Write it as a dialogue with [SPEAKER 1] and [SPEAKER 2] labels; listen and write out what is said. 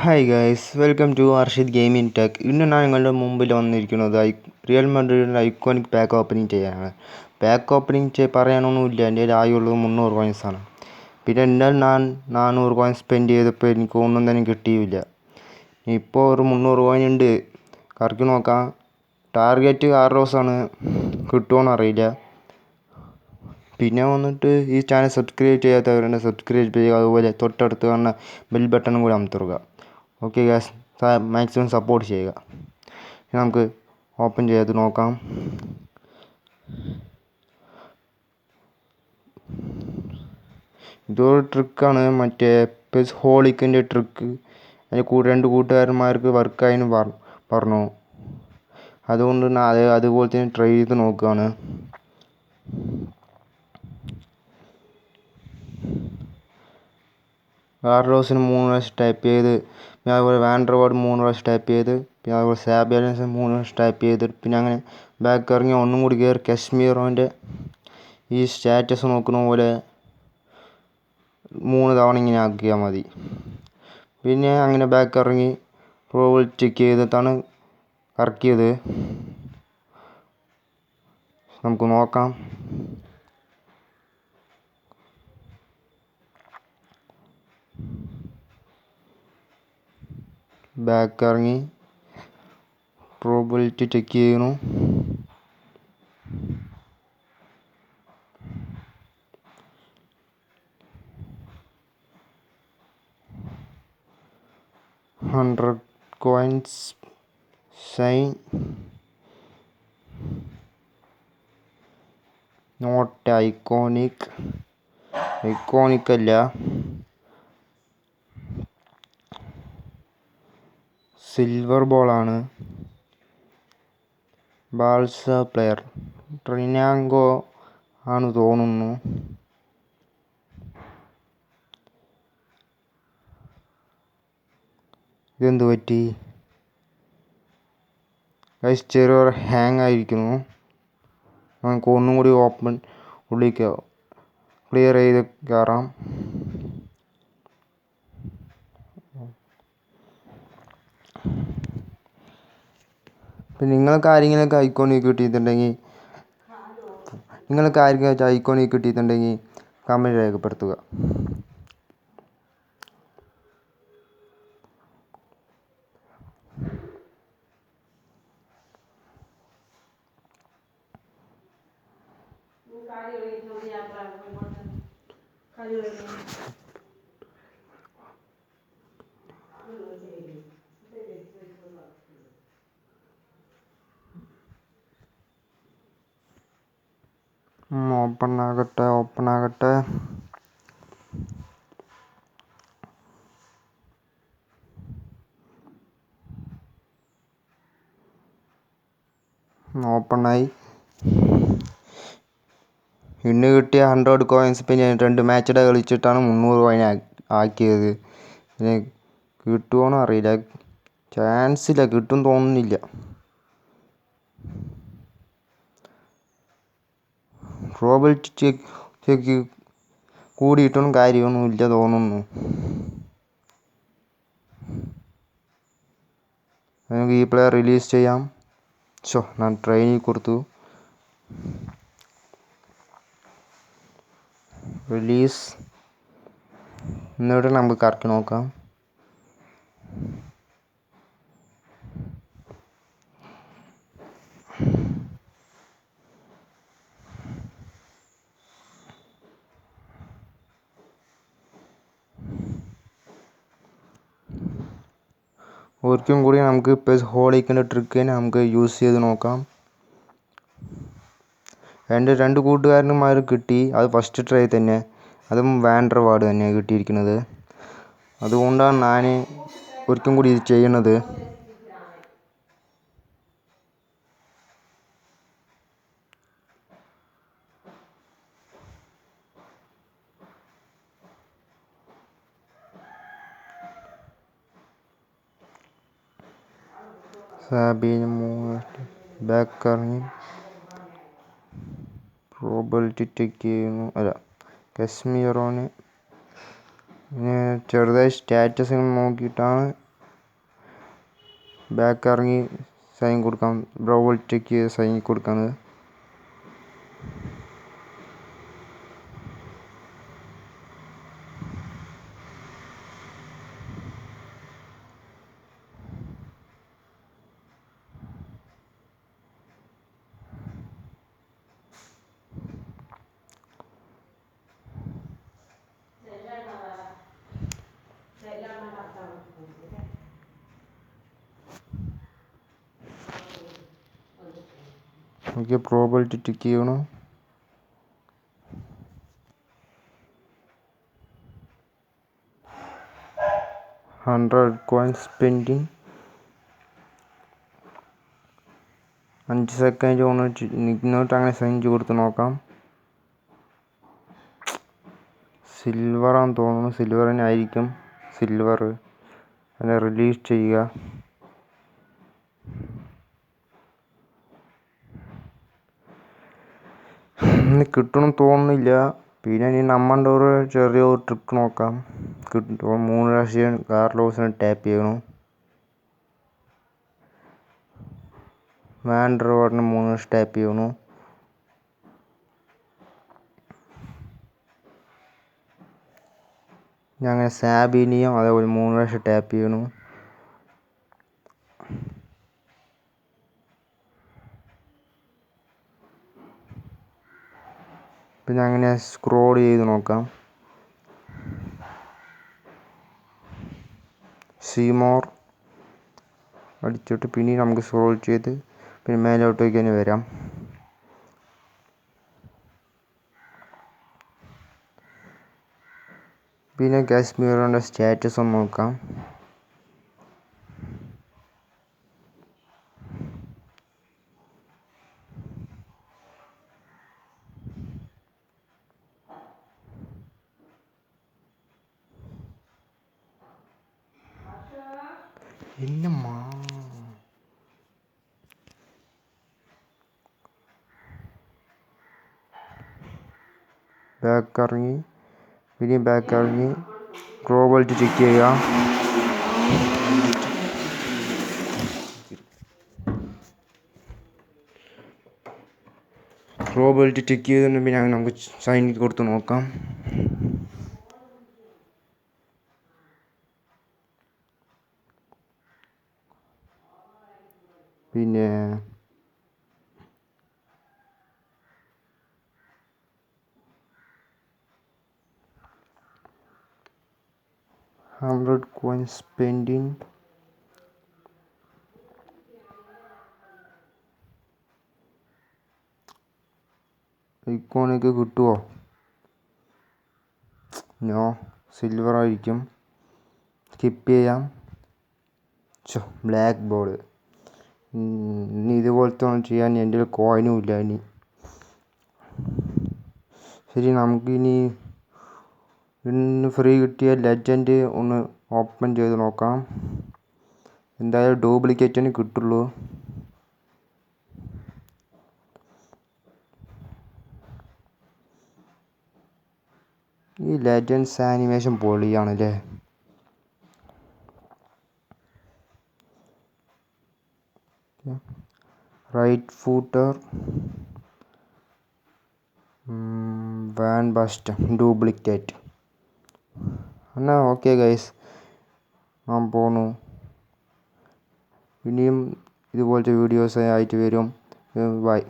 [SPEAKER 1] Hi guys, welcome to Arshid gaming tech. ഇന്ന് ഞാൻ നിങ്ങളുടെ മുമ്പിൽ വന്നിരിക്കുന്നത് റിയൽ മഡ്രിഡിൻ്റെ ഐക്കോണിക് പാക്ക് ഓപ്പണിംഗ് ചെയ്യാനാണ്. പാക്ക് ഓപ്പണിംഗ് പറയാനൊന്നുമില്ല, എൻ്റെ ആയുള്ളത് 300 കോയിൻസാണ്. പിന്നെ എന്നാൽ ഞാൻ 400 കോയിൻ സ്പെൻഡ് ചെയ്തപ്പോൾ എനിക്ക് ഒന്നും തന്നെ കിട്ടിയില്ല. ഇപ്പോൾ ഒരു 300 കോയിൻ ഉണ്ട്, കറക്കി നോക്കാം. ടാർഗറ്റ് കാർലോസാണ്, കിട്ടുമോയെന്ന് അറിയില്ല. പിന്നെ വന്നിട്ട് ഈ ചാനൽ സബ്സ്ക്രൈബ് ചെയ്യാത്തവരുണ്ട്, സബ്സ്ക്രൈബ് ചെയ്യുക. അതുപോലെ തൊട്ടടുത്ത് കാണുന്ന ബെൽ ബട്ടണും കൂടി അമർത്തുക. ഓക്കെ ഗ്യാസ്, മാക്സിമം സപ്പോർട്ട് ചെയ്യുക. നമുക്ക് ഓപ്പൺ ചെയ്ത് നോക്കാം. ഇതൊരു ട്രിക്കാണ്, മറ്റേ പെസ് ഹോളിക്കിൻ്റെ ട്രിക്ക്. അതിന് രണ്ട് കൂട്ടുകാരന്മാർക്ക് വർക്കായിന് പറഞ്ഞു. അതുകൊണ്ട് അതുപോലെ തന്നെ ട്രൈ ചെയ്ത് നോക്കുകയാണ്. കാർലോസിന് 3 പ്രാവശ്യം ടൈപ്പ് ചെയ്ത്, പിന്നെ അതുപോലെ വാൻഡർവാർഡ് 3 പ്രാവശ്യം ടൈപ്പ് ചെയ്ത്, പിന്നെ അതുപോലെ സാബിയലൻസ് 3 പ്രാവശ്യം ടൈപ്പ് ചെയ്ത്, പിന്നെ അങ്ങനെ ബാക്ക് ഇറങ്ങി ഒന്നും കൂടി കയറി കശ്മീറോൻ്റെ ഈ സ്റ്റാറ്റസ് നോക്കുന്ന പോലെ 3 തവണ ഇങ്ങനെ ആക്കിയാൽ മതി. പിന്നെ അങ്ങനെ ബാക്ക് ഇറങ്ങി പ്രോബിൾ ചെക്ക് ചെയ്തിട്ടാണ് കറക്കിയത്. നമുക്ക് നോക്കാം. ബാക്ക് ഇറങ്ങി പ്രോബിലിറ്റി ചെക്ക് ചെയ്യുന്നു. $100 കോയിൻസ് സൈൻ നോട്ട് ഐക്കോണിക് അല്ല, സിൽവർ ബോളാണ്. ബാൾസ പ്ലെയർ ട്രിനാങ്കോ ആണ് തോന്നുന്നു. ഇതെന്ത് പറ്റി? ചെറിയൊരു ഹാങ് ആയിരിക്കുന്നു. നമുക്ക് ഒന്നും കൂടി ഉള്ളിലേക്ക് ക്ലിയർ ചെയ്ത് കയറാം. ഇപ്പം നിങ്ങൾക്ക് ആരെങ്കിലുമൊക്കെ ഐക്കോണിക് കിട്ടിയിട്ടുണ്ടെങ്കിൽ കമൻറ്റ് രേഖപ്പെടുത്തുക. ഓപ്പൺ ആകട്ടെ. ഓപ്പണായി. ഇന്ന് കിട്ടിയ 100 കോയിൻസ് പിന്നെ 2 മാച്ചിടെ കളിച്ചിട്ടാണ് 300 കോയിൻ ആക്കിയത്. പിന്നെ കിട്ടുമോയെന്ന് അറിയില്ല, ചാൻസില്ല, കിട്ടും തോന്നുന്നില്ല. പ്രോബിലിറ്റി ചെക്ക് കൂടിയിട്ടും കാര്യമൊന്നുമില്ല തോന്നുന്നു. നമുക്ക് ഈ പ്ലെയർ റിലീസ് ചെയ്യാം. ഞാൻ ട്രെയിനിൽ കൊടുത്തു. റിലീസ്. എന്നിട്ട് നമുക്ക് കറക്കി നോക്കാം. ഒരിക്കലും കൂടി നമുക്ക് ഇപ്പോൾ ഹോളിക്കിൻ്റെ ട്രിക്ക് തന്നെ നമുക്ക് യൂസ് ചെയ്ത് നോക്കാം. എൻ്റെ 2 കൂട്ടുകാരന്മാർ കിട്ടി, അത് ഫസ്റ്റ് ട്രൈ തന്നെ. അതും വാൻഡർവാർഡ് തന്നെയാണ് കിട്ടിയിരിക്കുന്നത്. അതുകൊണ്ടാണ് ഞാൻ ഒരിക്കലും കൂടി ഇത് ചെയ്യുന്നത്. സാബിന് 3 ബാക്ക് ഇറങ്ങി പ്രോബിലിറ്റി ചെക്ക് ചെയ്യുന്നു. കശ്മീറോന് ചെറുതായി സ്റ്റാറ്റസ് നോക്കിയിട്ടാണ് ബാക്ക് ഇറങ്ങി സൈൻ കൊടുക്കാം. ബ്രോവോൾട്ടേക്ക് സൈൻ കൊടുക്കാണ്. ഓക്കെ, പ്രോബിലിറ്റി ടിക്ക് ചെയ്യണം. $100 സ്പെൻഡിങ്. 5 സെക്കൻഡ് ഇങ്ങോട്ട് അങ്ങനെ സൈൻ കൊടുത്ത് നോക്കാം. സിൽവറാന്ന് തോന്നുന്നു, സിൽവർ തന്നെ ആയിരിക്കും. സിൽവർ അതിനെ റിലീസ് ചെയ്യുക. കിട്ടണം തോന്നുന്നില്ല. പിന്നെ ഇനി നമ്മളുടെ ഒരു ചെറിയൊരു ട്രിക്ക് നോക്കാം. കിട്ടും. 3 പ്രാവശ്യം കാർലോസിനെ ടാപ്പ് ചെയ്യണം. വാൻഡർവാർഡിനെ 3 പ്രാവശ്യം ടാപ്പ് ചെയ്യണം. അങ്ങനെ സാബിനിയും അതേപോലെ 3 പ്രാവശ്യം ടാപ്പ് ചെയ്യണം. പിന്നെ അങ്ങനെ സ്ക്രോൾ ചെയ്ത് നോക്കാം. സീമോർ അടിച്ചിട്ട് പിന്നെ നമുക്ക് സ്ക്രോൾ ചെയ്ത് പിന്നെ മേലോട്ടേക്ക് തന്നെ വരാം. പിന്നെ കാശ്മീറിൻ്റെ സ്റ്റാറ്റസ് ഒന്ന് നോക്കാം. ബാക്ക് ഇറങ്ങി പിന്നെയും ബാക്ക് ഇറങ്ങി പ്രോബിലിറ്റി ചെക്ക് ചെയ്യുക. പ്രോബിലിറ്റി ചെക്ക് ചെയ്തിട്ട് പിന്നെ നമുക്ക് സൈൻ കൊടുത്ത് നോക്കാം. പിന്നെ $100 സ്പെൻഡിങ്. ഐക്കോണിക്ക് കിട്ടുമോ? നോ, സിൽവർ ആയിരിക്കും. സ്കിപ്പ് ചെയ്യാം. Black board. ഇനി ഇതുപോലത്തെ ഒന്നും ചെയ്യാൻ എൻ്റെ ഒരു കോയിനും ഇല്ല ഇനി. ശരി, നമുക്കിനി ഇന്ന് ഫ്രീ കിട്ടിയ ലെജൻഡ് ഒന്ന് ഓപ്പൺ ചെയ്ത് നോക്കാം. എന്തായാലും ഡ്യൂപ്ലിക്കേറ്റിന് കിട്ടുള്ളൂ. ഈ ലെജൻഡ്സ് ആനിമേഷൻ പൊളിയാണല്ലേ. Right footer van bust duplicate. എന്നാൽ ഓക്കെ ഗൈസ്, ഞാൻ പോണു. ഇനിയും ഇതുപോലത്തെ വീഡിയോസ് ആയിട്ട് വരും. ബൈ.